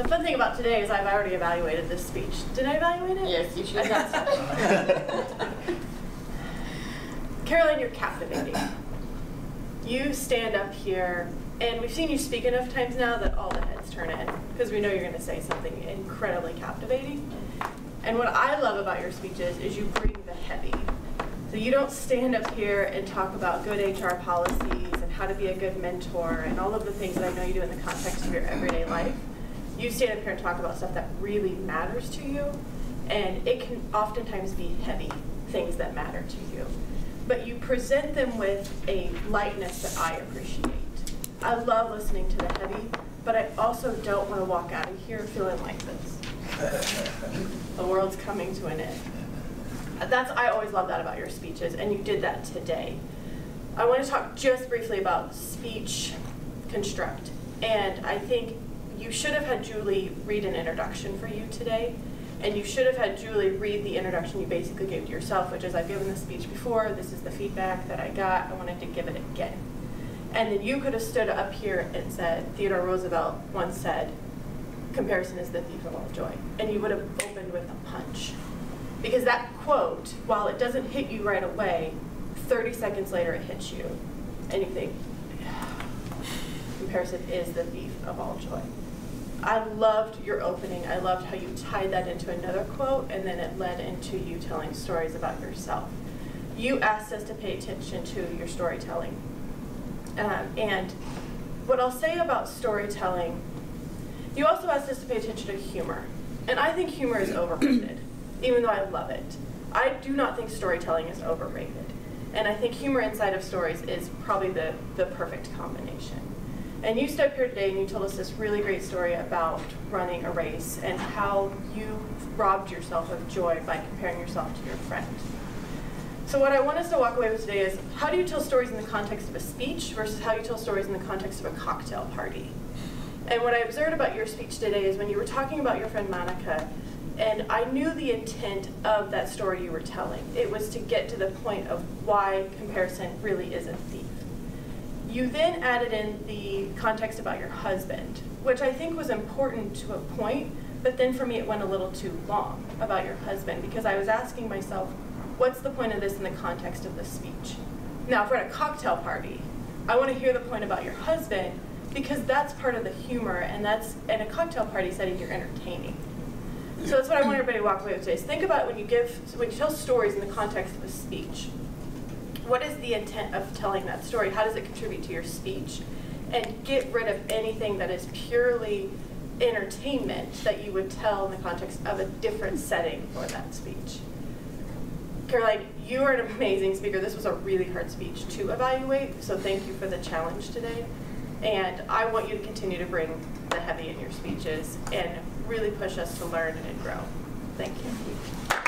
fun thing about today is I've already evaluated this speech. Did I evaluate it? Yes, you should have. Caroline, you're captivating. You stand up here, and we've seen you speak enough times now that all the heads turn in, because we know you're going to say something incredibly captivating. And what I love about your speeches is you bring the heavy. So you don't stand up here and talk about good HR policies and how to be a good mentor and all of the things that I know you do in the context of your everyday life. You stand up here and talk about stuff that really matters to you, and it can oftentimes be heavy things that matter to you. But you present them with a lightness that I appreciate. I love listening to the heavy, but I also don't want to walk out of here feeling like this. The world's coming to an end. I always love that about your speeches, and you did that today. I want to talk just briefly about speech construct, and I think you should have had Julie read an introduction for you today, and you should have had Julie read the introduction you basically gave to yourself, which is, I've given this speech before, this is the feedback that I got, I wanted to give it again. And then you could have stood up here and said, Theodore Roosevelt once said, comparison is the thief of all joy. And you would have opened with a punch. Because that quote, while it doesn't hit you right away, 30 seconds later it hits you. And you think, comparison is the thief of all joy. I loved your opening. I loved how you tied that into another quote, and then it led into you telling stories about yourself. You asked us to pay attention to your storytelling. And what I'll say about storytelling, you also asked us to pay attention to humor. And I think humor is overrated, even though I love it. I do not think storytelling is overrated. And I think humor inside of stories is probably the perfect combination. And you stood here today and you told us this really great story about running a race and how you robbed yourself of joy by comparing yourself to your friend. So what I want us to walk away with today is, how do you tell stories in the context of a speech versus how you tell stories in the context of a cocktail party? And what I observed about your speech today is when you were talking about your friend Monica, and I knew the intent of that story you were telling. It was to get to the point of why comparison really is a thief. You then added in the context about your husband, which I think was important to a point, but then for me it went a little too long about your husband, because I was asking myself, what's the point of this in the context of the speech? Now, if we're at a cocktail party, I want to hear the point about your husband, because that's part of the humor, and that's, in a cocktail party setting, you're entertaining. So that's what I want everybody to walk away with today, is think about when you tell stories in the context of a speech. What is the intent of telling that story? How does it contribute to your speech? And get rid of anything that is purely entertainment that you would tell in the context of a different setting for that speech. Caroline, you are an amazing speaker. This was a really hard speech to evaluate, so thank you for the challenge today. And I want you to continue to bring the heavy in your speeches and really push us to learn and grow. Thank you.